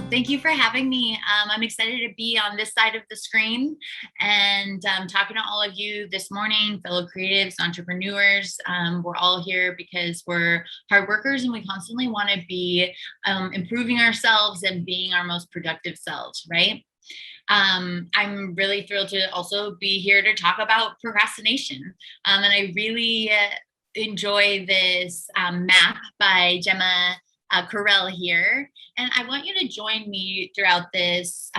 Thank you for having me. I'm excited to be on this side of the screen and talking to all of you this morning, fellow creatives, entrepreneurs. We're all here because we're hard workers and we constantly want to be improving ourselves and being our most productive selves, right? I'm really thrilled to also be here to talk about procrastination. And I really enjoy this map by Gemma Carell here. And I want you to join me throughout this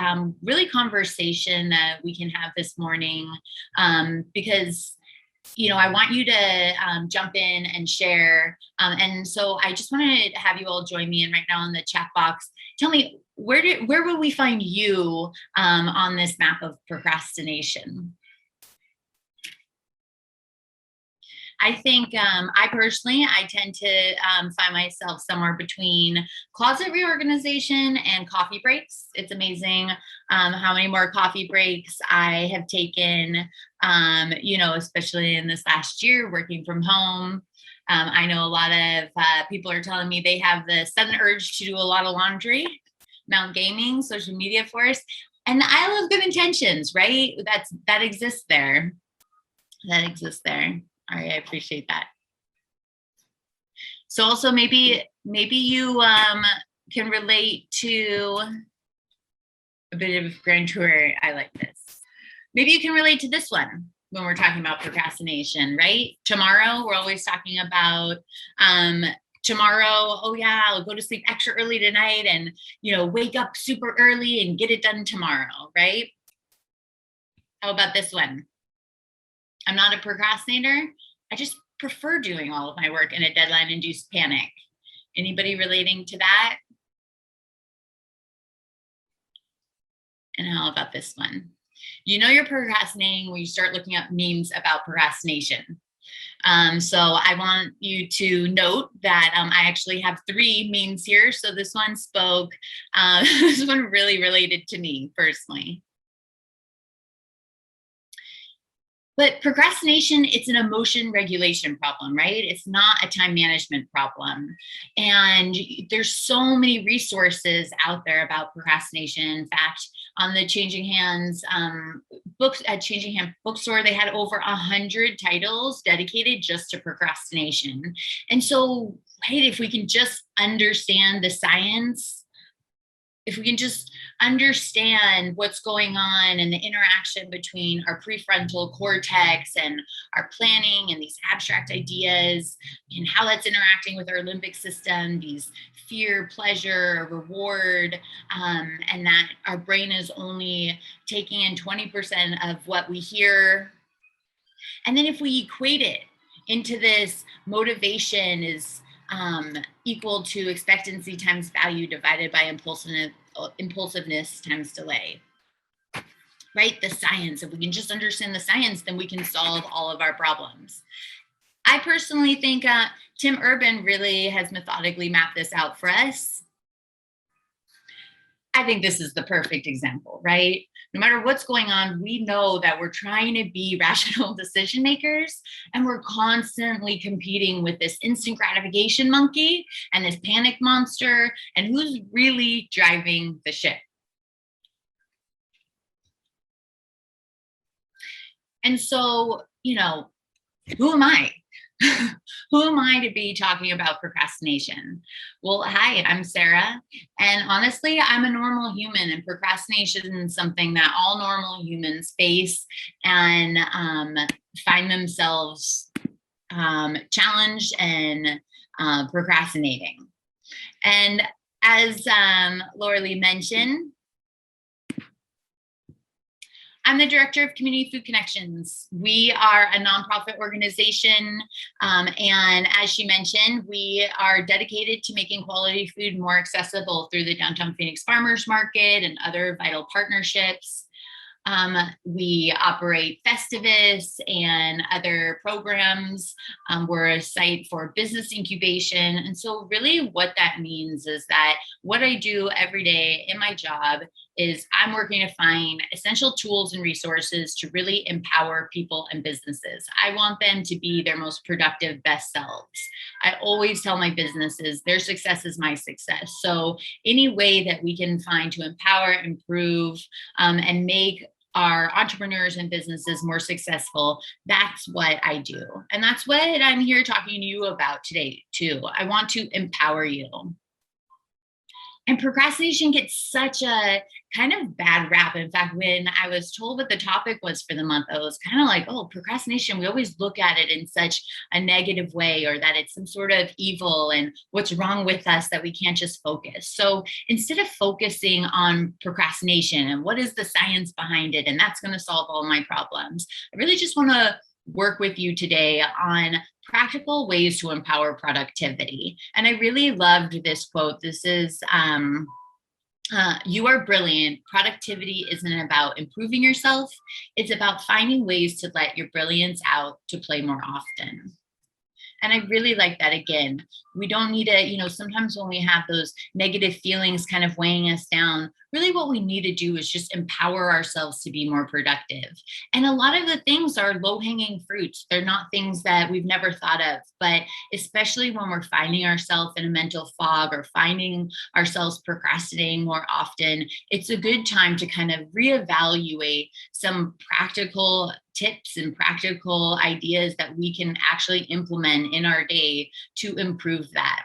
really conversation that we can have this morning because, you know, I want you to jump in and share. And so I just wanted to have you all join me. And right now in the chat box, tell me, where will we find you on this map of procrastination? I think I tend to find myself somewhere between closet reorganization and coffee breaks. It's amazing how many more coffee breaks I have taken, you know, especially in this last year working from home. I know a lot of people are telling me they have the sudden urge to do a lot of laundry, Mount Gaming, social media for us. And I love good intentions, right? That exists there. That exists there. All right, I appreciate that. So also maybe you can relate to a bit of grand tour. I like this. Maybe you can relate to this one when we're talking about procrastination, right? Tomorrow, we're always talking about tomorrow, oh yeah, I'll go to sleep extra early tonight and, you know, wake up super early and get it done tomorrow, right? How about this one? I'm not a procrastinator. I just prefer doing all of my work in a deadline-induced panic. Anybody relating to that? And how about this one? You know you're procrastinating when you start looking up memes about procrastination. So I want you to note that I actually have 3 memes here. So this one spoke, this one really related to me personally. But procrastination, it's an emotion regulation problem, right? It's not a time management problem. And there's so many resources out there about procrastination. In fact, on the Changing Hands books at Changing Hand bookstore, they had over 100 titles dedicated just to procrastination. And so, hey, if we can just understand the science, if we can just understand what's going on and the interaction between our prefrontal cortex and our planning and these abstract ideas and how that's interacting with our limbic system, these fear, pleasure, reward, and that our brain is only taking in 20% of what we hear. And then if we equate it into this motivation is equal to expectancy times value divided by impulsiveness times delay, right? The science, if we can just understand the science, then we can solve all of our problems. I personally think Tim Urban really has methodically mapped this out for us. I think this is the perfect example, right? No matter what's going on, we know that we're trying to be rational decision makers and we're constantly competing with this instant gratification monkey and this panic monster, and who's really driving the ship. And so, you know, who am I? Who am I to be talking about procrastination? Well, hi, I'm Sara. And honestly, I'm a normal human, and procrastination is something that all normal humans face and find themselves challenged and procrastinating. And as Laura Lee mentioned, I'm the director of Community Food Connections. We are a nonprofit organization, and as she mentioned, we are dedicated to making quality food more accessible through the Downtown Phoenix Farmers Market and other vital partnerships. We operate Festivus and other programs. We're a site for business incubation. And so really what that means is that what I do every day in my job is I'm working to find essential tools and resources to really empower people and businesses. I want them to be their most productive, best selves. I always tell my businesses their success is my success. So any way that we can find to empower, improve, and make our entrepreneurs and businesses more successful, that's what I do. And that's what I'm here talking to you about today, too. I want to empower you. And procrastination gets such a kind of bad rap. In fact, when I was told what the topic was for the month, I was kind of like, oh, procrastination, we always look at it in such a negative way, or that it's some sort of evil and what's wrong with us that we can't just focus. So instead of focusing on procrastination and what is the science behind it, and that's going to solve all my problems, I really just want to work with you today on practical ways to empower productivity. And I really loved this quote. This is, you are brilliant. Productivity isn't about improving yourself. It's about finding ways to let your brilliance out to play more often. And I really like that. Again, we don't need to, sometimes when we have those negative feelings kind of weighing us down, really what we need to do is just empower ourselves to be more productive. And a lot of the things are low-hanging fruits. They're not things that we've never thought of, but especially when we're finding ourselves in a mental fog or finding ourselves procrastinating more often, it's a good time to kind of reevaluate some practical tips and practical ideas that we can actually implement in our day to improve that.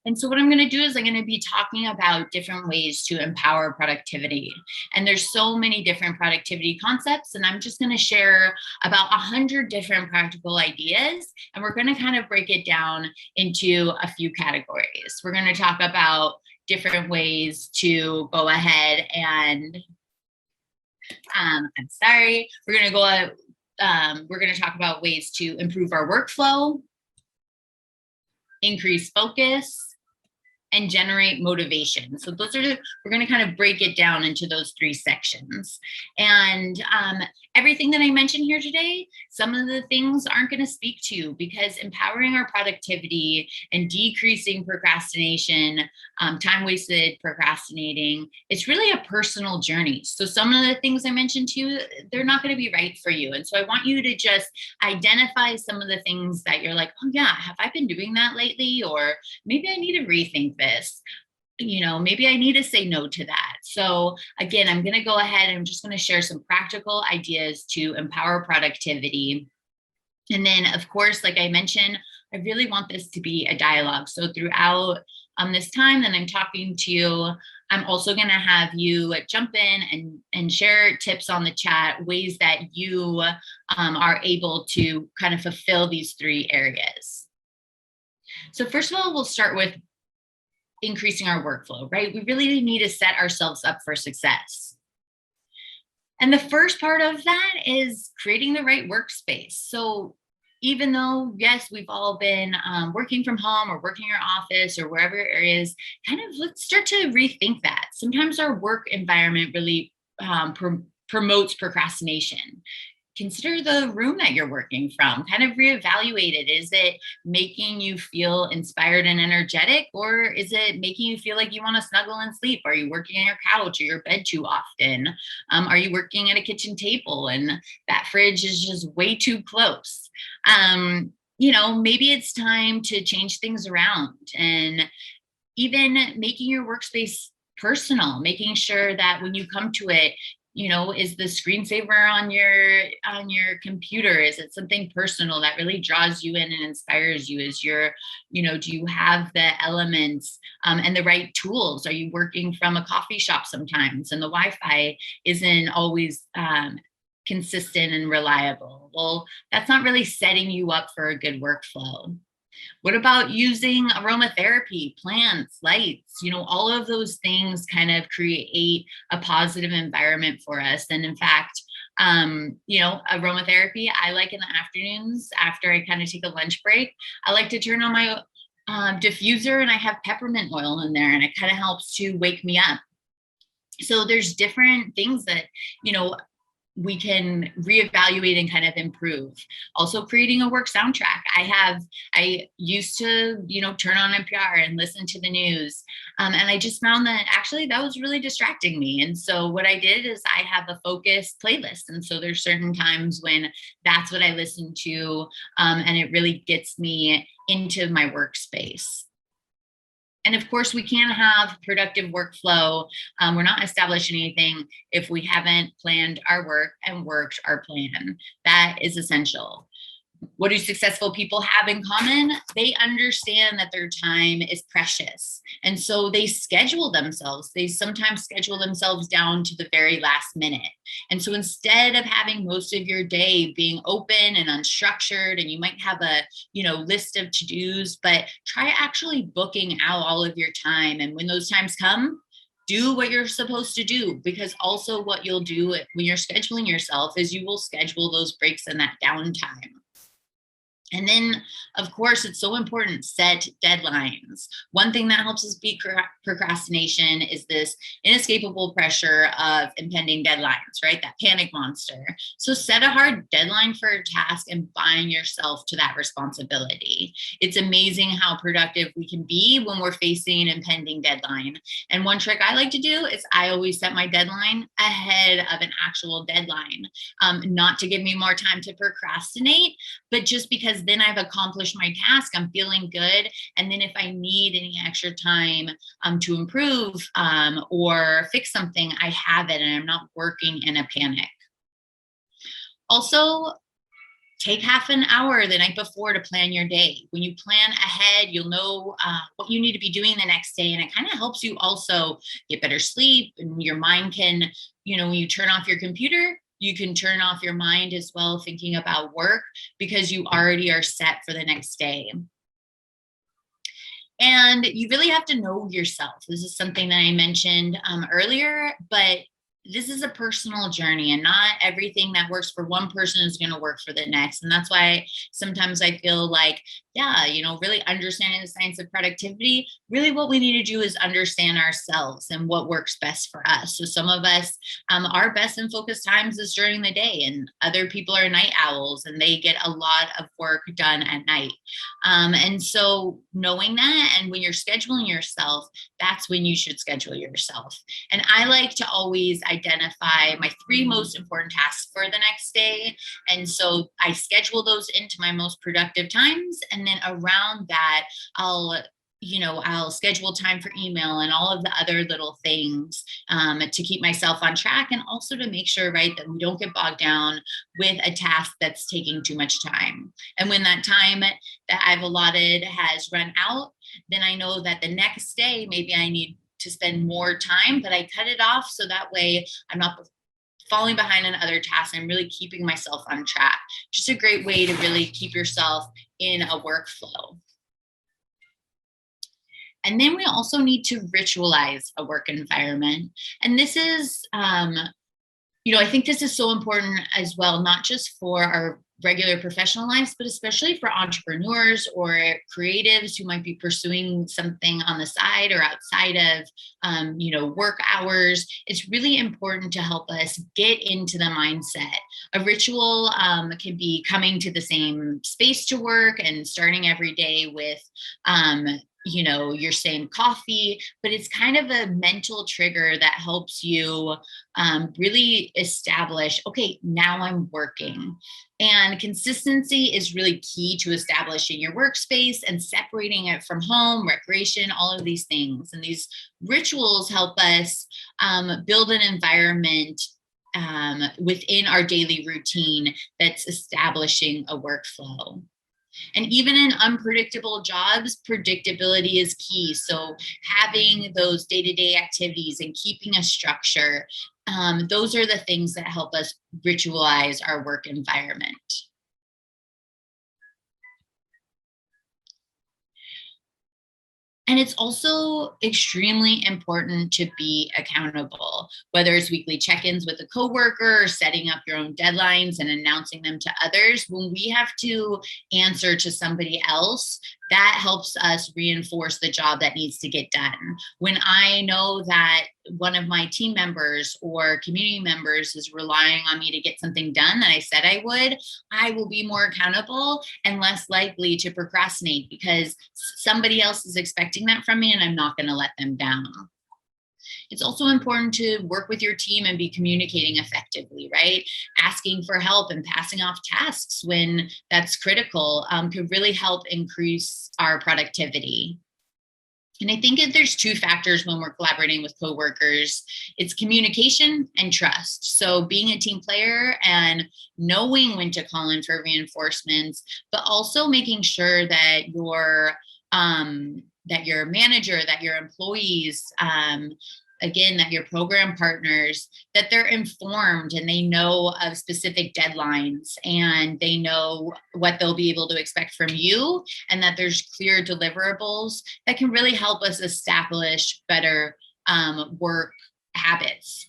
And so what I'm going to do is I'm going to be talking about different ways to empower productivity. And there's so many different productivity concepts, and I'm just going to share about 100 different practical ideas. And we're going to kind of break it down into a few categories. We're going to talk about different ways to go ahead and we're going to talk about ways to improve our workflow, increase focus, and generate motivation. So we're going to kind of break it down into those three sections. And everything that I mentioned here today, some of the things aren't going to speak to, because empowering our productivity and decreasing procrastination, time wasted procrastinating, it's really a personal journey. So some of the things I mentioned to you, they're not going to be right for you. And so I want you to just identify some of the things that you're like, oh yeah, have I been doing that lately? Or maybe I need to rethink this. Maybe I need to say no to that. So again, I'm going to go ahead and I'm just going to share some practical ideas to empower productivity. And then, of course, like I mentioned, I really want this to be a dialogue. So throughout this time that I'm talking to you, I'm also going to have you jump in and share tips on the chat, ways that you are able to kind of fulfill these three areas. So first of all, we'll start with increasing our workflow, right? We really need to set ourselves up for success. And the first part of that is creating the right workspace. So even though, yes, we've all been working from home or working in your office or wherever your area is, kind of let's start to rethink that. Sometimes our work environment really promotes procrastination. Consider the room that you're working from, kind of reevaluate it. Is it making you feel inspired and energetic, or is it making you feel like you want to snuggle and sleep? Are you working on your couch or your bed too often? Are you working at a kitchen table and that fridge is just way too close? Maybe it's time to change things around, and even making your workspace personal, making sure that when you come to it, is the screensaver on your computer? Is it something personal that really draws you in and inspires you? Do you have the elements and the right tools? Are you working from a coffee shop sometimes and the Wi-Fi isn't always consistent and reliable? Well, that's not really setting you up for a good workflow. What about using aromatherapy, plants, lights? All of those things kind of create a positive environment for us. And in fact, aromatherapy, I like in the afternoons after I kind of take a lunch break, I like to turn on my diffuser and I have peppermint oil in there, and it kind of helps to wake me up. So there's different things that, we can reevaluate and kind of improve. Also creating a work soundtrack. I used to, turn on NPR and listen to the news. And I just found that actually that was really distracting me. And so what I did is I have a focused playlist. And so there's certain times when that's what I listen to. And it really gets me into my workspace. And of course, we can't have productive workflow. We're not establishing anything if we haven't planned our work and worked our plan. That is essential. What do successful people have in common? They understand that their time is precious. And so they schedule themselves. They sometimes schedule themselves down to the very last minute. And so instead of having most of your day being open and unstructured, and you might have a, list of to-dos, but try actually booking out all of your time. And when those times come, do what you're supposed to do, because also what you'll do when you're scheduling yourself is you will schedule those breaks and that downtime. And then, of course, it's so important, set deadlines. One thing that helps us beat procrastination is this inescapable pressure of impending deadlines, right? That panic monster. So set a hard deadline for a task and bind yourself to that responsibility. It's amazing how productive we can be when we're facing an impending deadline. And one trick I like to do is I always set my deadline ahead of an actual deadline, not to give me more time to procrastinate, but just because then I've accomplished my task, I'm feeling good. And then if I need any extra time to improve or fix something, I have it and I'm not working in a panic. Also, take half an hour the night before to plan your day. When you plan ahead, you'll know what you need to be doing the next day. And it kind of helps you also get better sleep, and your mind can, when you turn off your computer, you can turn off your mind as well, thinking about work, because you already are set for the next day. And you really have to know yourself. This is something that I mentioned earlier, but this is a personal journey, and not everything that works for one person is going to work for the next. And that's why sometimes I feel like, really understanding the science of productivity, really what we need to do is understand ourselves and what works best for us. So some of us, our best and focused times is during the day, and other people are night owls and they get a lot of work done at night. And so knowing that, and when you're scheduling yourself, that's when you should schedule yourself. And I like to always identify my 3 most important tasks for the next day. And so I schedule those into my most productive times. And then around that, I'll schedule time for email and all of the other little things to keep myself on track, and also to make sure, right, that we don't get bogged down with a task that's taking too much time. And when that time that I've allotted has run out, then I know that the next day, maybe I need to spend more time, but I cut it off so that way I'm not falling behind on other tasks and really keeping myself on track. Just a great way to really keep yourself in a workflow. And then we also need to ritualize a work environment. And this is, I think this is so important as well, not just for our regular professional lives, but especially for entrepreneurs or creatives who might be pursuing something on the side or outside of, work hours. It's really important to help us get into the mindset. A ritual can be coming to the same space to work and starting every day with, your same coffee, but it's kind of a mental trigger that helps you really establish, okay, now I'm working. And consistency is really key to establishing your workspace and separating it from home, recreation, all of these things. And these rituals help us build an environment within our daily routine that's establishing a workflow. And even in unpredictable jobs, predictability is key. So having those day-to-day activities and keeping a structure, those are the things that help us ritualize our work environment. And it's also extremely important to be accountable, whether it's weekly check-ins with a coworker or setting up your own deadlines and announcing them to others. When we have to answer to somebody else, that helps us reinforce the job that needs to get done. When I know that one of my team members or community members is relying on me to get something done that I said I will be more accountable and less likely to procrastinate because somebody else is expecting that from me and I'm not going to let them down. It's also important to work with your team and be communicating effectively, right? Asking for help and passing off tasks when that's critical could really help increase our productivity. And I think if there's two factors when we're collaborating with coworkers, it's communication and trust. So being a team player and knowing when to call in for reinforcements, but also making sure that your manager, that your employees, again, that your program partners, that they're informed and they know of specific deadlines and they know what they'll be able to expect from you, and that there's clear deliverables that can really help us establish better work habits.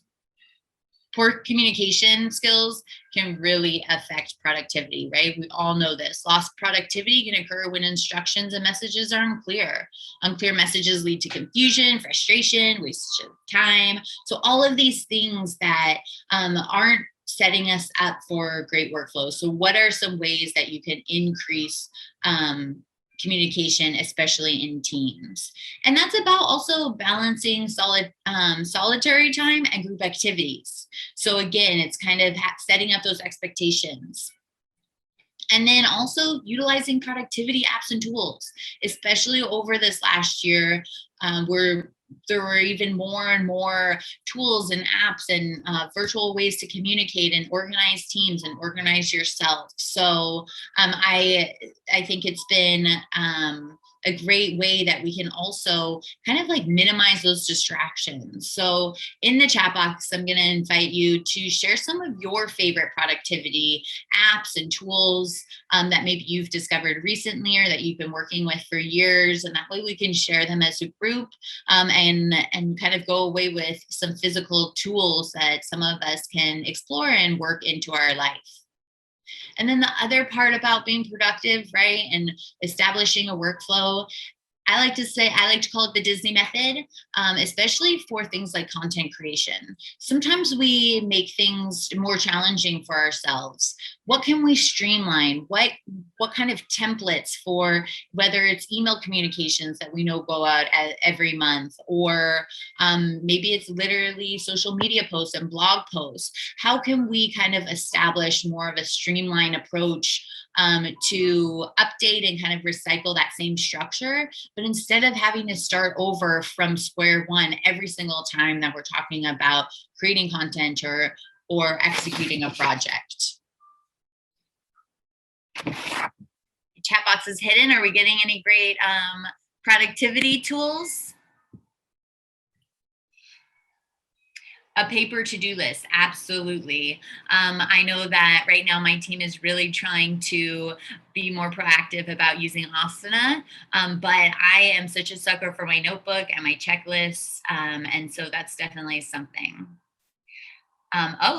Poor communication skills can really affect productivity, right? We all know this. Lost productivity can occur when instructions and messages are unclear. Unclear messages lead to confusion, frustration, waste of time. So all of these things that aren't setting us up for great workflow. So what are some ways that you can increase communication, especially in teams? And that's about also balancing solitary time and group activities. So again, it's kind of setting up those expectations. And then also utilizing productivity apps and tools, especially over this last year, where there were even more and more tools and apps and virtual ways to communicate and organize teams and organize yourself. So I think it's been a great way that we can also kind of like minimize those distractions. So in the chat box, I'm going to invite you to share some of your favorite productivity apps and tools that maybe you've discovered recently or that you've been working with for years. And that way we can share them as a group and kind of go away with some physical tools that some of us can explore and work into our life. And then the other part about being productive, right, and establishing a workflow, I like to call it the Disney method, especially for things like content creation. Sometimes we make things more challenging for ourselves. What can we streamline? What kind of templates for whether it's email communications that we know go out every month, or maybe it's literally social media posts and blog posts. How can we kind of establish more of a streamlined approach to update and kind of recycle that same structure, but instead of having to start over from square one every single time that we're talking about creating content or executing a project. Chat box is hidden. Are we getting any great productivity tools? A paper to-do list, absolutely. I know that right now my team is really trying to be more proactive about using Asana, but I am such a sucker for my notebook and my checklists, and so that's definitely something.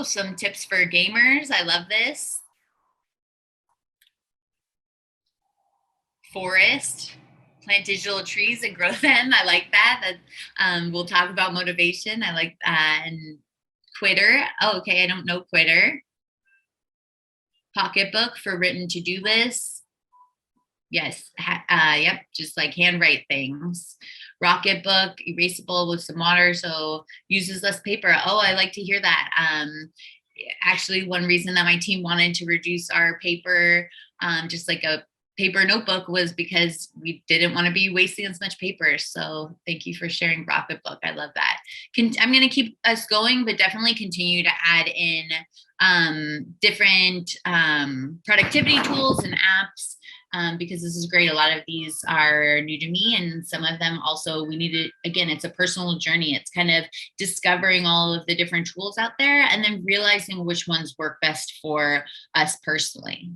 Some tips for gamers. I love this. Forest. Plant digital trees and grow them. I like that. We'll talk about motivation. I like that. And Quitter. Oh, okay. I don't know Quitter. Pocketbook for written to-do lists. Yes. Yep. Just like handwrite things. Rocketbook, erasable with some water, so uses less paper. Oh, I like to hear that. Actually, one reason that my team wanted to reduce our paper, just like a paper notebook, was because we didn't want to be wasting as much paper. So thank you for sharing Rocketbook. I love that. I'm going to keep us going, but definitely continue to add in different productivity tools and apps, because this is great. A lot of these are new to me, and some of them also we need to, again, it's a personal journey. It's kind of discovering all of the different tools out there and then realizing which ones work best for us personally.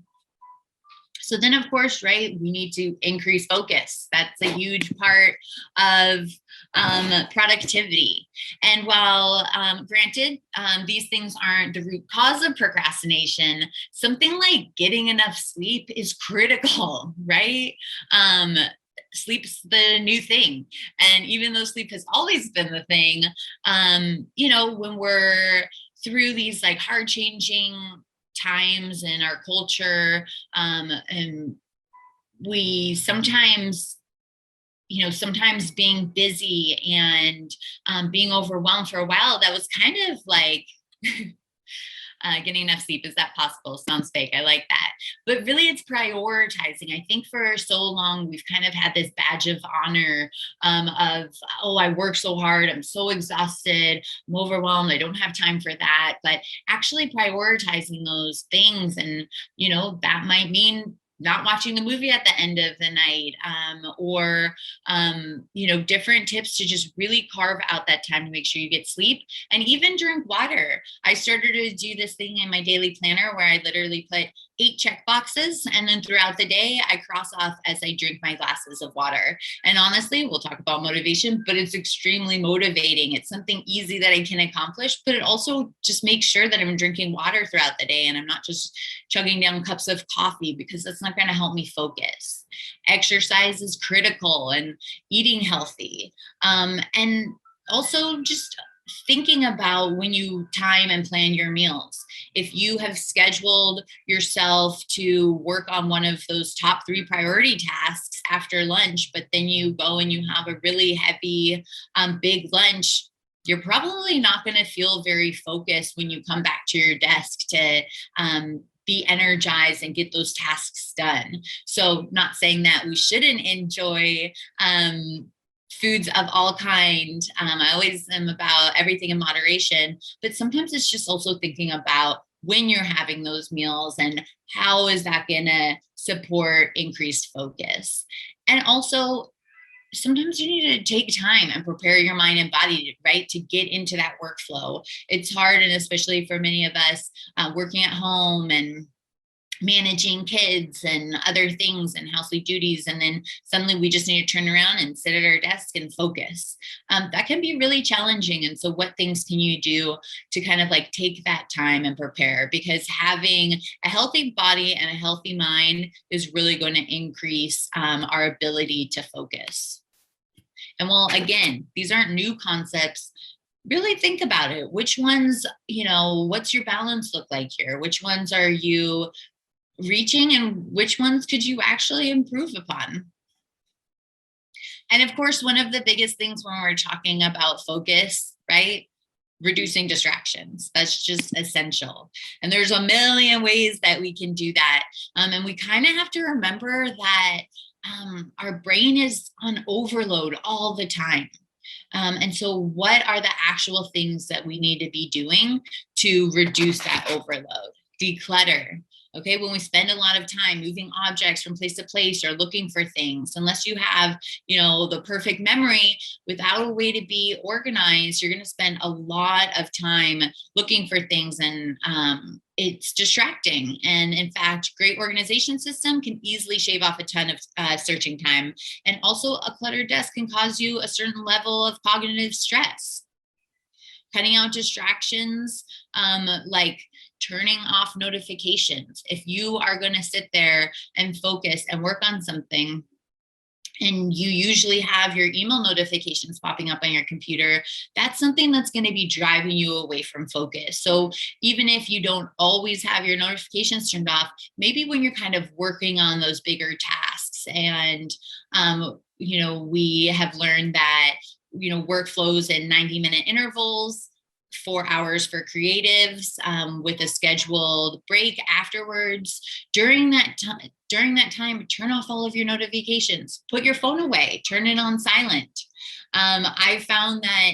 So then, of course, right, we need to increase focus. That's a huge part of productivity. And while granted, these things aren't the root cause of procrastination, something like getting enough sleep is critical, right? Sleep's the new thing. And even though sleep has always been the thing, when we're through these like hard changing times in our culture, and we sometimes being busy and being overwhelmed for a while, that was kind of like getting enough sleep. Is that possible? Sounds fake. I like that. But really, it's prioritizing. I think for so long, we've kind of had this badge of honor of, oh, I work so hard. I'm so exhausted. I'm overwhelmed. I don't have time for that. But actually prioritizing those things. And, that might mean not watching the movie at the end of the night, or different tips to just really carve out that time to make sure you get sleep and even drink water. I started to do this thing in my daily planner where I literally put 8 check boxes, and then throughout the day I cross off as I drink my glasses of water. And honestly, we'll talk about motivation, but it's extremely motivating. It's something easy that I can accomplish, but it also just makes sure that I'm drinking water throughout the day and I'm not just chugging down cups of coffee, because that's not going to help me focus. Exercise is critical, and eating healthy, and also just thinking about when you time and plan your meals. If you have scheduled yourself to work on one of those top 3 priority tasks after lunch, but then you go and you have a really heavy, big lunch, you're probably not going to feel very focused when you come back to your desk to be energized and get those tasks done. So, not saying that we shouldn't enjoy foods of all kind. I always am about everything in moderation, but sometimes it's just also thinking about when you're having those meals and how is that going to support increased focus. And also, sometimes you need to take time and prepare your mind and body, right, to get into that workflow. It's hard, and especially for many of us working at home and managing kids and other things and household duties, and then suddenly we just need to turn around and sit at our desk and focus. That can be really challenging. And so what things can you do to kind of like take that time and prepare? Because having a healthy body and a healthy mind is really going to increase our ability to focus. And well, again, these aren't new concepts. Really think about it. Which ones, what's your balance look like here? Which ones are you reaching, and which ones could you actually improve upon? And of course, one of the biggest things when we're talking about focus, right? Reducing distractions. That's just essential. And there's a million ways that we can do that. And we kind of have to remember that our brain is on overload all the time. And so what are the actual things that we need to be doing to reduce that overload? Declutter. Okay, when we spend a lot of time moving objects from place to place or looking for things, unless you have, the perfect memory, without a way to be organized, you're going to spend a lot of time looking for things, and it's distracting. And in fact, great organization system can easily shave off a ton of searching time. And also, a cluttered desk can cause you a certain level of cognitive stress. Cutting out distractions, like turning off notifications. If you are going to sit there and focus and work on something, and you usually have your email notifications popping up on your computer, that's something that's going to be driving you away from focus. So even if you don't always have your notifications turned off, maybe when you're kind of working on those bigger tasks, and we have learned that workflows in 90-minute intervals, 4 hours for creatives, with a scheduled break afterwards. During that time, turn off all of your notifications, put your phone away, turn it on silent. I found that,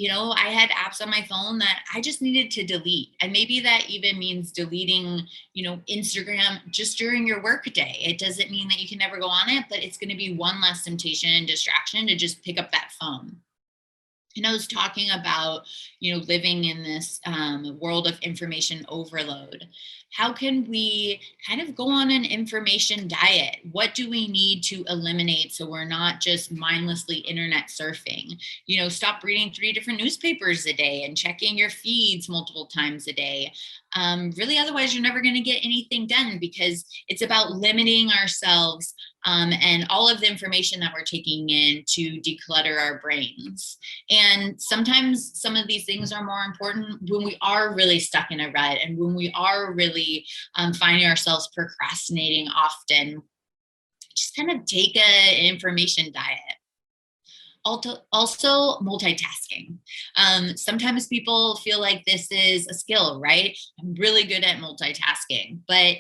I had apps on my phone that I just needed to delete. And maybe that even means deleting, Instagram just during your work day. It doesn't mean that you can never go on it, but it's going to be one less temptation and distraction to just pick up that phone. And I was talking about, living in this world of information overload. How can we kind of go on an information diet? What do we need to eliminate so we're not just mindlessly internet surfing? Stop reading 3 different newspapers a day and checking your feeds multiple times a day. Really, otherwise, you're never going to get anything done, because it's about limiting ourselves and all of the information that we're taking in to declutter our brains. And sometimes some of these things are more important when we are really stuck in a rut, and when we are really finding ourselves procrastinating often. Just kind of take an information diet. Also, multitasking. Sometimes people feel like this is a skill, right? I'm really good at multitasking, but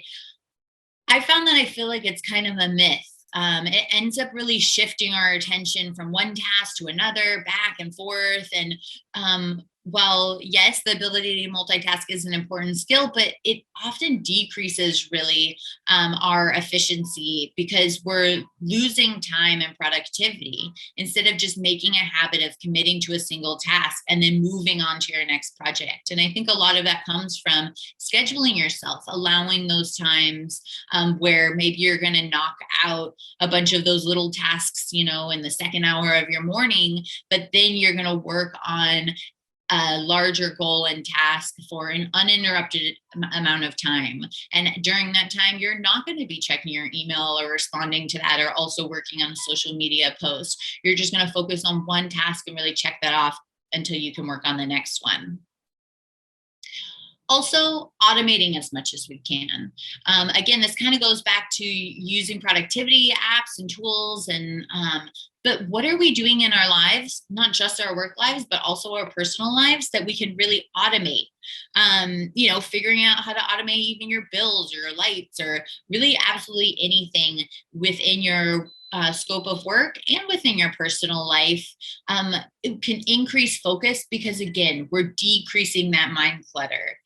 I found that I feel like it's kind of a myth. It ends up really shifting our attention from one task to another, back and forth. And while, yes, the ability to multitask is an important skill, but it often decreases really our efficiency, because we're losing time and productivity instead of just making a habit of committing to a single task and then moving on to your next project. And I think a lot of that comes from scheduling yourself, allowing those times where maybe you're going to knock out a bunch of those little tasks, in the second hour of your morning, but then you're going to work on a larger goal and task for an uninterrupted amount of time. And during that time, you're not going to be checking your email or responding to that, or also working on a social media post. You're just going to focus on one task and really check that off until you can work on the next one. Also, automating as much as we can. Again, this kind of goes back to using productivity apps and tools, but what are we doing in our lives, not just our work lives, but also our personal lives, that we can really automate? Figuring out how to automate even your bills or your lights, or really absolutely anything within your scope of work and within your personal life. It can increase focus, because again, we're decreasing that mind clutter.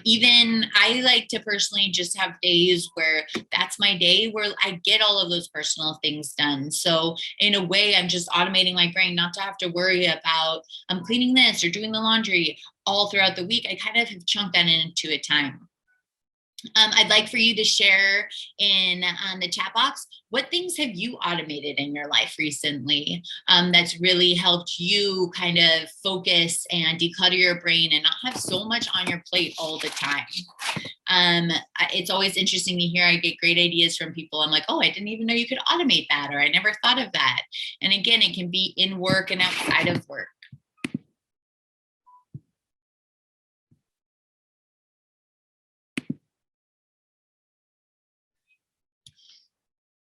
Even I like to personally just have days where that's my day where I get all of those personal things done. So in a way, I'm just automating my brain not to have to worry about cleaning this or doing the laundry all throughout the week. I kind of have chunked that into a time. I'd like for you to share in the chat box, what things have you automated in your life recently that's really helped you kind of focus and declutter your brain and not have so much on your plate all the time? It's always interesting to hear. I get great ideas from people. I'm like, oh, I didn't even know you could automate that, or I never thought of that. And again, it can be in work and outside of work.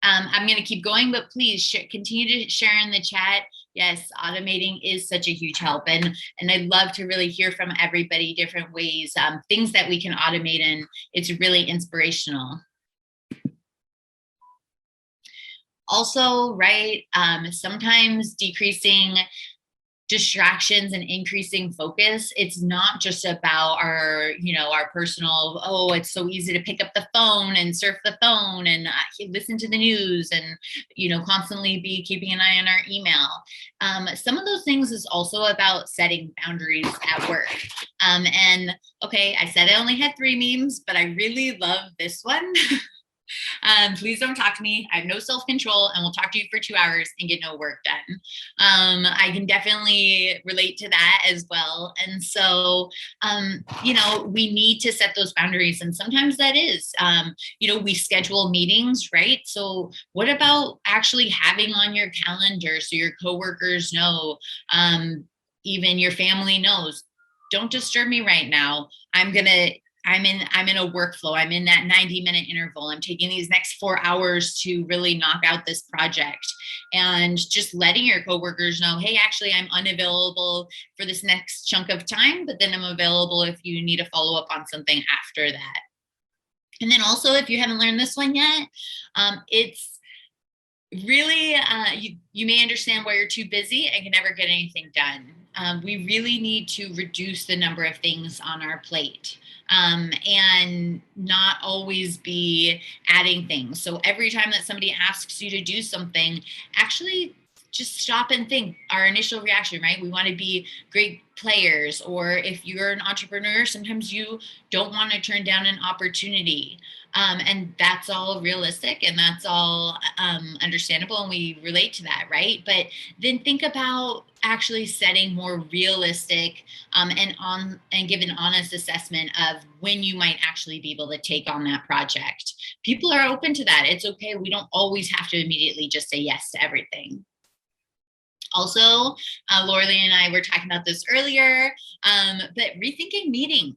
I'm going to keep going, but please continue to share in the chat. Yes, automating is such a huge help. And I'd love to really hear from everybody different ways, things that we can automate, and it's really inspirational. Also, right, sometimes decreasing distractions and increasing focus, it's not just about our personal, oh, it's so easy to pick up the phone and surf the phone and listen to the news and constantly be keeping an eye on our email. Some of those things is also about setting boundaries at work. And okay, I said I only had 3 memes, but I really love this one. Please don't talk to me. I have no self-control and will talk to you for 2 hours and get no work done. I can definitely relate to that as well. And so, we need to set those boundaries. And sometimes that is, we schedule meetings, right? So what about actually having on your calendar so your coworkers know, even your family knows, don't disturb me right now. I'm in a workflow. I'm in that 90-minute interval. I'm taking these next 4 hours to really knock out this project, and just letting your coworkers know, hey, actually, I'm unavailable for this next chunk of time, but then I'm available if you need to follow up on something after that. And then also, if you haven't learned this one yet, it's really, you may understand why you're too busy and can never get anything done. We really need to reduce the number of things on our plate, and not always be adding things. So every time that somebody asks you to do something, actually just stop and think. Our initial reaction, right? We want to be great players, or if you're an entrepreneur, sometimes you don't want to turn down an opportunity. And that's all realistic, and that's all understandable, and we relate to that, right? But then think about actually setting more realistic and give an honest assessment of when you might actually be able to take on that project. People are open to that. It's okay. We don't always have to immediately just say yes to everything. Also, Lorley and I were talking about this earlier, but rethinking meetings,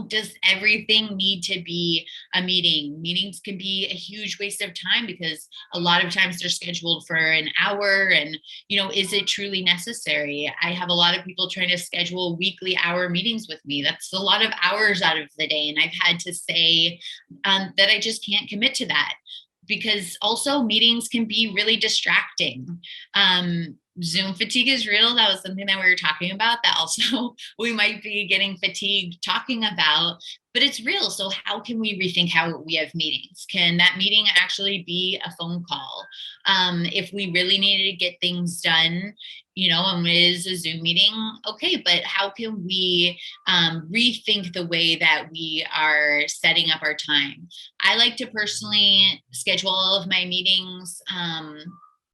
does everything need to be a meeting? Meetings can be a huge waste of time because a lot of times they're scheduled for an hour, and, is it truly necessary? I have a lot of people trying to schedule weekly hour meetings with me. That's a lot of hours out of the day. And I've had to say that I just can't commit to that, because also meetings can be really distracting. Zoom fatigue is real. That was something that we were talking about, that also we might be getting fatigued talking about, but it's real. So how can we rethink how we have meetings? Can that meeting actually be a phone call? If we really needed to get things done, and it is a Zoom meeting, okay, but how can we rethink the way that we are setting up our time? I like to personally schedule all of my meetings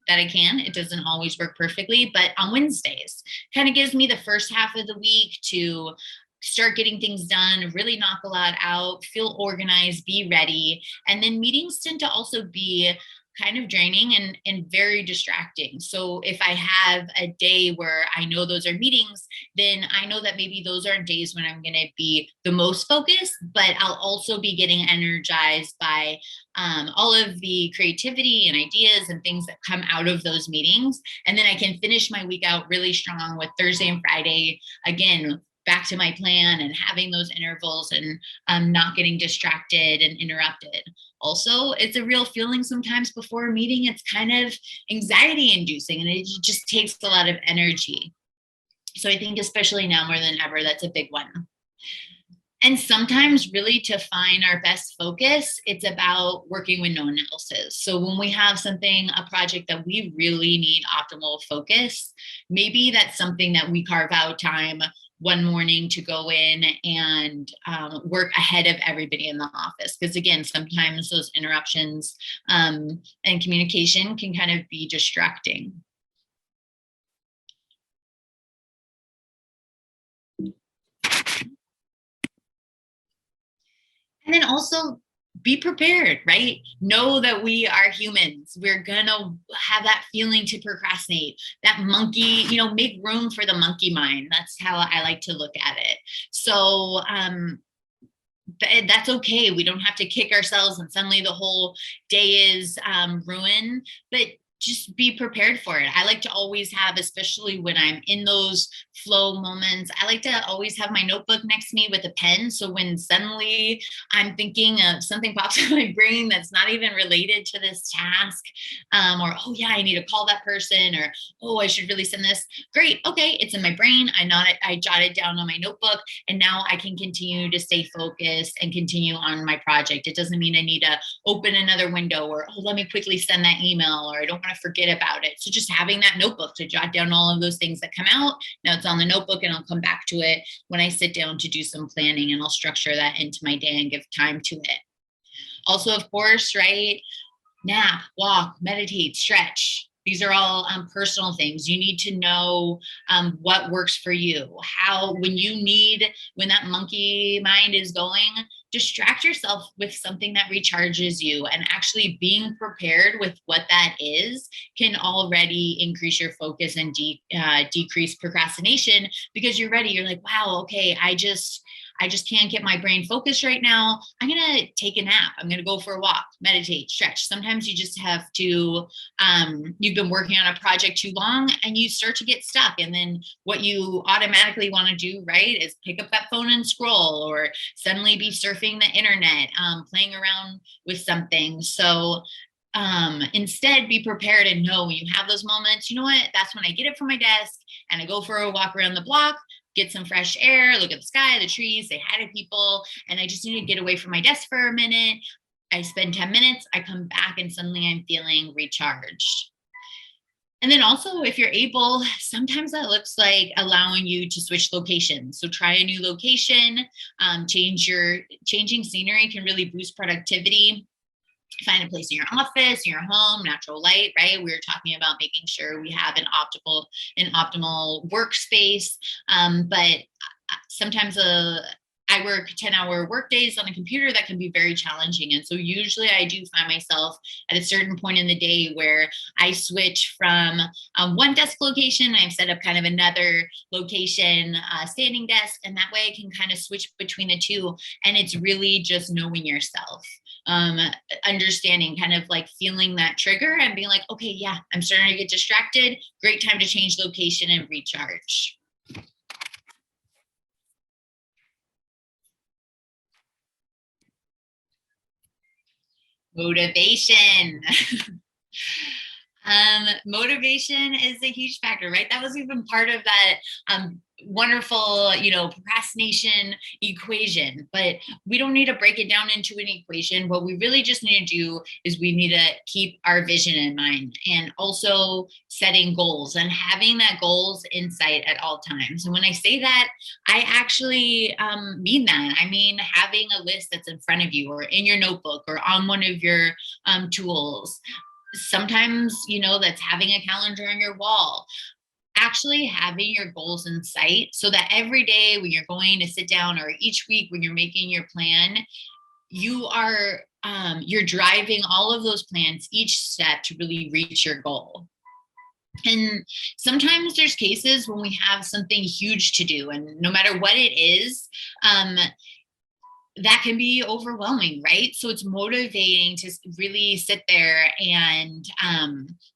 that I can. It doesn't always work perfectly, but on Wednesdays, kind of gives me the first half of the week to start getting things done, really knock a lot out, feel organized, be ready. And then meetings tend to also be kind of draining and very distracting. So if I have a day where I know those are meetings, then I know that maybe those aren't days when I'm going to be the most focused, but I'll also be getting energized by all of the creativity and ideas and things that come out of those meetings. And then I can finish my week out really strong with Thursday and Friday, again, back to my plan and having those intervals and not getting distracted and interrupted. Also, it's a real feeling sometimes before a meeting. It's kind of anxiety inducing, and it just takes a lot of energy. So I think especially now more than ever, that's a big one. And sometimes really to find our best focus, it's about working when no one else is. So when we have something, a project that we really need optimal focus, maybe that's something that we carve out time one morning to go in and work ahead of everybody in the office. Because again, sometimes those interruptions and communication can kind of be distracting. And then also be prepared, right? Know that we are humans. We're gonna have that feeling to procrastinate, that monkey, make room for the monkey mind. That's how I like to look at it. So that's okay. We don't have to kick ourselves and suddenly the whole day is ruined, but just be prepared for it. I like to always have, especially when I'm in those flow moments, I like to always have my notebook next to me with a pen. So when suddenly I'm thinking of something pops in my brain that's not even related to this task, or, oh yeah, I need to call that person, or, oh, I should really send this. Great. Okay. It's in my brain. I jot it down on my notebook, and now I can continue to stay focused and continue on my project. It doesn't mean I need to open another window, or, oh, let me quickly send that email, or I don't want to forget about it. So just having that notebook to jot down all of those things that come out. Now it's on the notebook, and I'll come back to it when I sit down to do some planning, and I'll structure that into my day and give time to it. Also, of course, right? Nap, walk, meditate, stretch. These are all personal things. You need to know what works for you. When that monkey mind is going, distract yourself with something that recharges you, and actually being prepared with what that is can already increase your focus and decrease procrastination, because you're ready. You're like, wow, okay, I just can't get my brain focused right now. I'm going to take a nap. I'm going to go for a walk, meditate, stretch. Sometimes you just have to, you've been working on a project too long and you start to get stuck. And then what you automatically want to do, right, is pick up that phone and scroll, or suddenly be surfing the internet, playing around with something. So instead, be prepared and know when you have those moments, you know what, that's when I get it from my desk and I go for a walk around the block, get some fresh air, look at the sky, the trees, say hi to people, and I just need to get away from my desk for a minute. I spend 10 minutes, I come back, and suddenly I'm feeling recharged. And then also, if you're able, sometimes that looks like allowing you to switch locations. So try a new location, changing scenery can really boost productivity. Find a place in your office, in your home, natural light, right? We were talking about making sure we have an optimal workspace. But sometimes I work 10-hour work days on a computer that can be very challenging. And so usually I do find myself at a certain point in the day where I switch from one desk location, I've set up kind of another location, standing desk, and that way I can kind of switch between the two. And it's really just knowing yourself, um, understanding, kind of like feeling that trigger and being like, okay, yeah, I'm starting to get distracted. Great time to change location and recharge. Motivation. Motivation is a huge factor, right? That was even part of that wonderful, procrastination equation. But we don't need to break it down into an equation. What we really just need to do is we need to keep our vision in mind, and also setting goals and having that goals in sight at all times. And when I say that, I actually mean that. I mean having a list that's in front of you, or in your notebook, or on one of your tools. Sometimes, that's having a calendar on your wall, actually having your goals in sight, so that every day when you're going to sit down, or each week when you're making your plan, you're driving all of those plans each step to really reach your goal. And sometimes there's cases when we have something huge to do, and no matter what it is, that can be overwhelming, right? So it's motivating to really sit there and,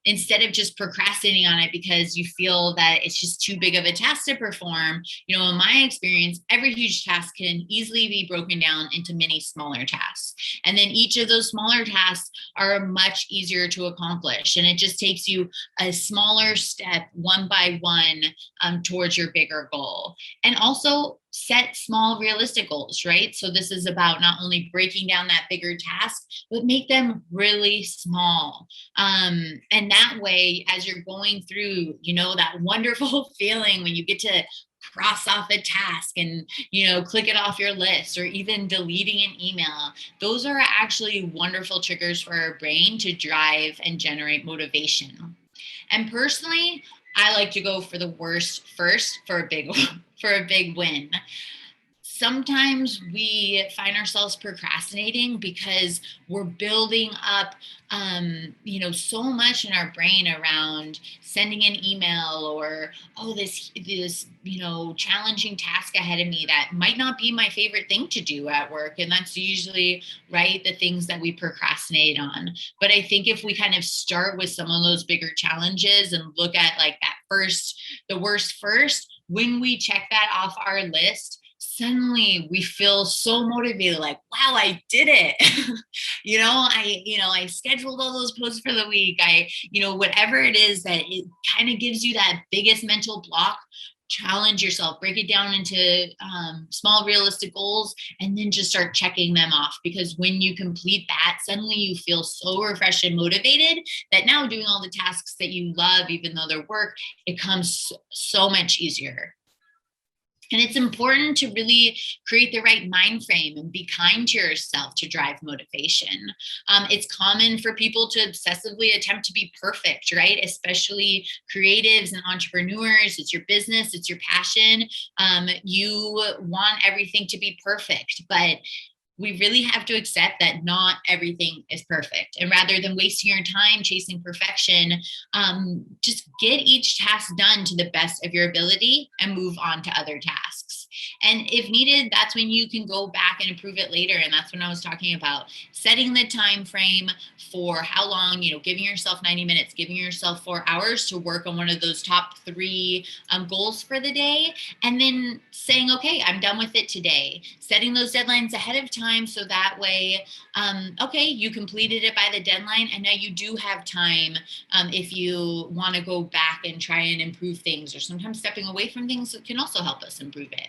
instead of just procrastinating on it because you feel that it's just too big of a task to perform, in my experience, every huge task can easily be broken down into many smaller tasks. And then each of those smaller tasks are much easier to accomplish. And it just takes you a smaller step, one by one, towards your bigger goal. And also, set small realistic goals, right? So this is about not only breaking down that bigger task, but make them really small. And that way, as you're going through, that wonderful feeling when you get to cross off a task and, click it off your list, or even deleting an email, those are actually wonderful triggers for our brain to drive and generate motivation. And personally, I like to go for the worst first for a big for a big win. Sometimes we find ourselves procrastinating because we're building up, so much in our brain around sending an email, or, oh, this challenging task ahead of me that might not be my favorite thing to do at work. And that's usually, right, the things that we procrastinate on. But I think if we kind of start with some of those bigger challenges and look at like the worst first, when we check that off our list, suddenly we feel so motivated, like, wow, I did it. I scheduled all those posts for the week. Whatever it is that it kind of gives you that biggest mental block, challenge yourself, break it down into small realistic goals, and then just start checking them off. Because when you complete that, suddenly you feel so refreshed and motivated that now doing all the tasks that you love, even though they're work, it comes so much easier. And it's important to really create the right mind frame and be kind to yourself to drive motivation. It's common for people to obsessively attempt to be perfect, right? Especially creatives and entrepreneurs. It's your business, it's your passion. You want everything to be perfect, but we really have to accept that not everything is perfect. And rather than wasting your time chasing perfection, just get each task done to the best of your ability and move on to other tasks. And if needed, that's when you can go back and improve it later. And that's when I was talking about setting the time frame for how long, giving yourself 90 minutes, giving yourself 4 hours to work on one of those top three goals for the day. And then saying, okay, I'm done with it today. Setting those deadlines ahead of time, so that way, okay, you completed it by the deadline, and now you do have time, if you want to go back and try and improve things, or sometimes stepping away from things can also help us improve it.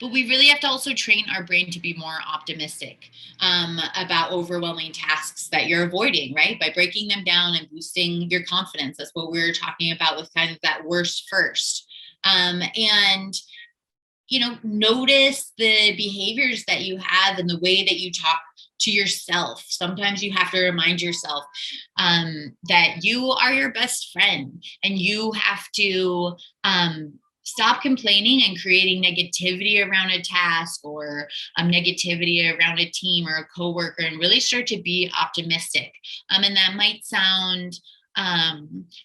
But we really have to also train our brain to be more optimistic about overwhelming tasks that you're avoiding, right? By breaking them down and boosting your confidence. That's what we were talking about with kind of that worst first. And notice the behaviors that you have and the way that you talk to yourself. Sometimes you have to remind yourself that you are your best friend, and you have to stop complaining and creating negativity around a task or negativity around a team or a coworker, and really start to be optimistic. And that might sound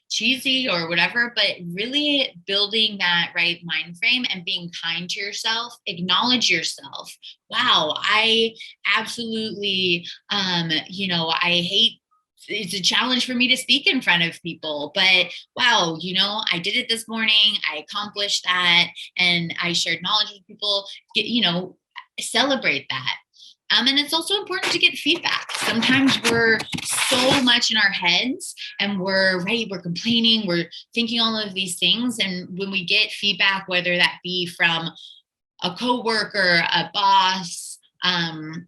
cheesy or whatever, but really building that right mind frame and being kind to yourself, acknowledge yourself. Wow, I absolutely, I hate, it's a challenge for me to speak in front of people, but wow, I did it this morning. I accomplished that, and I shared knowledge with people. Celebrate that. And it's also important to get feedback. Sometimes we're so much in our heads and we're complaining, we're thinking all of these things. And when we get feedback, whether that be from a coworker, a boss,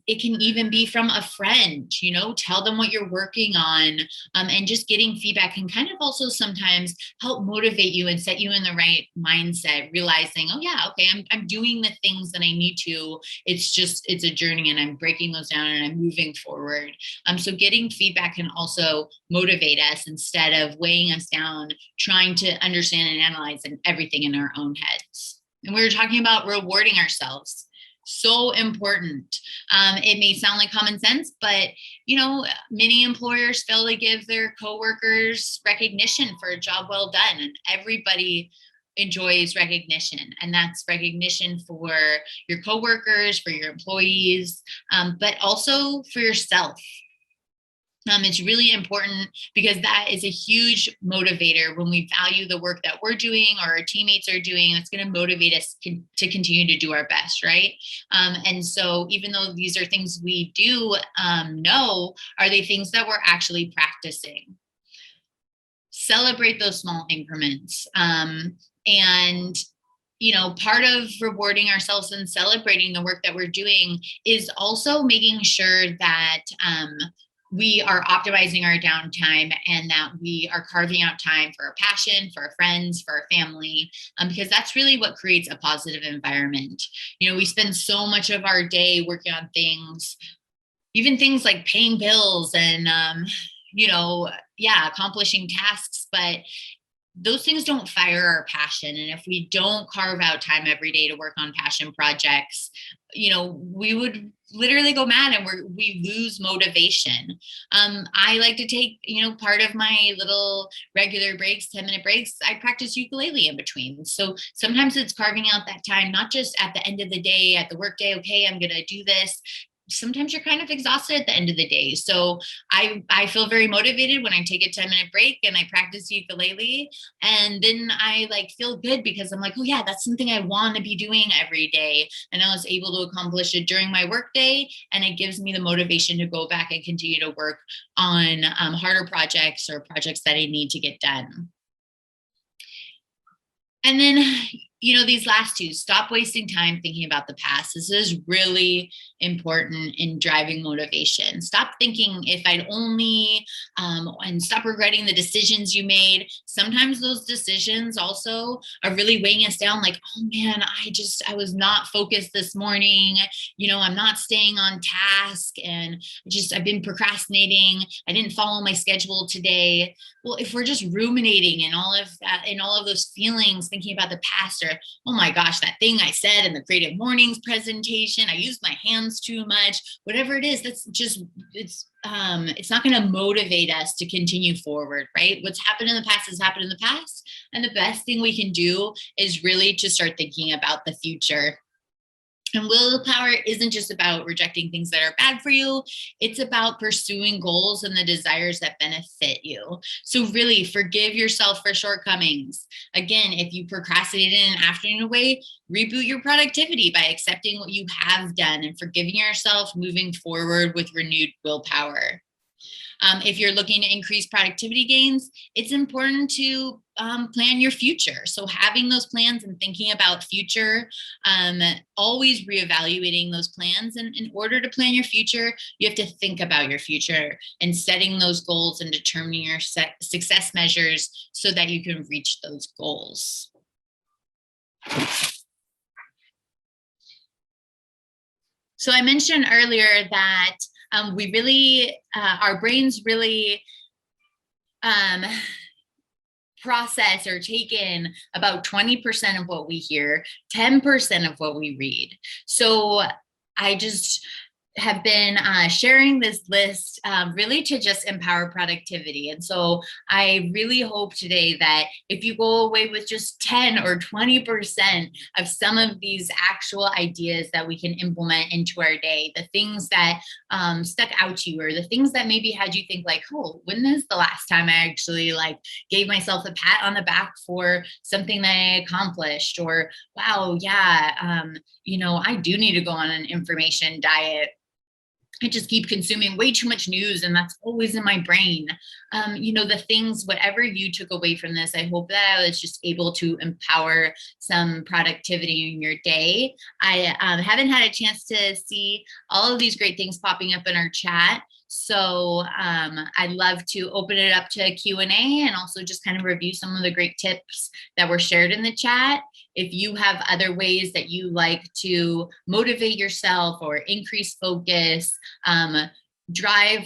it can even be from a friend, tell them what you're working on. And just getting feedback can kind of also sometimes help motivate you and set you in the right mindset, realizing, oh yeah, okay, I'm doing the things that I need to. It's a journey, and I'm breaking those down and I'm moving forward. So getting feedback can also motivate us instead of weighing us down, trying to understand and analyze everything in our own heads. And we were talking about rewarding ourselves. So important. It may sound like common sense, but many employers fail to give their coworkers recognition for a job well done, and everybody enjoys recognition, and that's recognition for your coworkers, for your employees, but also for yourself. It's really important because that is a huge motivator. When we value the work that we're doing or our teammates are doing, it's going to motivate us to continue to do our best, right? And so even though these are things we do know, are they things that we're actually practicing? Celebrate those small increments. And part of rewarding ourselves and celebrating the work that we're doing is also making sure that we are optimizing our downtime, and that we are carving out time for our passion, for our friends, for our family, because that's really what creates a positive environment. We spend so much of our day working on things, even things like paying bills and, accomplishing tasks, but those things don't fire our passion. And if we don't carve out time every day to work on passion projects, we would literally go mad, and we lose motivation. I like to take, part of my little regular breaks, 10-minute breaks, I practice ukulele in between. So sometimes it's carving out that time, not just at the end of the day, at the work day, okay, I'm going to do this. Sometimes you're kind of exhausted at the end of the day. So I feel very motivated when I take a 10-minute break and I practice ukulele. And then I feel good because I'm like, oh yeah, that's something I want to be doing every day. And I was able to accomplish it during my work day. And it gives me the motivation to go back and continue to work on harder projects or projects that I need to get done. And then, these last two, stop wasting time thinking about the past. This is really important in driving motivation. Stop thinking if I'd only, and stop regretting the decisions you made. Sometimes those decisions also are really weighing us down. Like, oh man, I was not focused this morning. I'm not staying on task, and I've been procrastinating. I didn't follow my schedule today. Well, if we're just ruminating and all of that, and all of those feelings, thinking about the past, or, oh my gosh, that thing I said in the Creative Mornings presentation, I used my hands too much, whatever it is, it's not going to motivate us to continue forward, right? What's happened in the past has happened in the past. And the best thing we can do is really to start thinking about the future. And willpower isn't just about rejecting things that are bad for you. It's about pursuing goals and the desires that benefit you. So really forgive yourself for shortcomings. Again, if you procrastinated in an afternoon away, reboot your productivity by accepting what you have done and forgiving yourself, moving forward with renewed willpower. If you're looking to increase productivity gains, it's important to plan your future. So having those plans and thinking about future, always reevaluating those plans. And in order to plan your future, you have to think about your future and setting those goals and determining your success measures so that you can reach those goals. So I mentioned earlier that we really, our brains really process or take in about 20% of what we hear, 10% of what we read. So I just have been sharing this list really to just empower productivity. And so I really hope today that if you go away with just 10 or 20% of some of these actual ideas that we can implement into our day, the things that stuck out to you, or the things that maybe had you think like, oh, when is the last time I actually like gave myself a pat on the back for something that I accomplished? Or, wow, yeah, I do need to go on an information diet. I just keep consuming way too much news, and that's always in my brain. The things, whatever you took away from this, I hope that I was just able to empower some productivity in your day. I haven't had a chance to see all of these great things popping up in our chat. So I'd love to open it up to a Q&A and also just kind of review some of the great tips that were shared in the chat. If you have other ways that you like to motivate yourself or increase focus, drive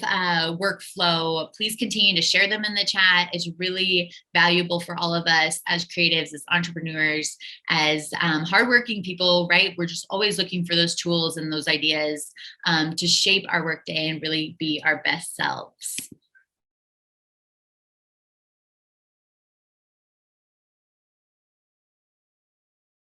workflow, please continue to share them in the chat. It's really valuable for all of us as creatives, as entrepreneurs, as hardworking people, right? We're just always looking for those tools and those ideas to shape our workday and really be our best selves.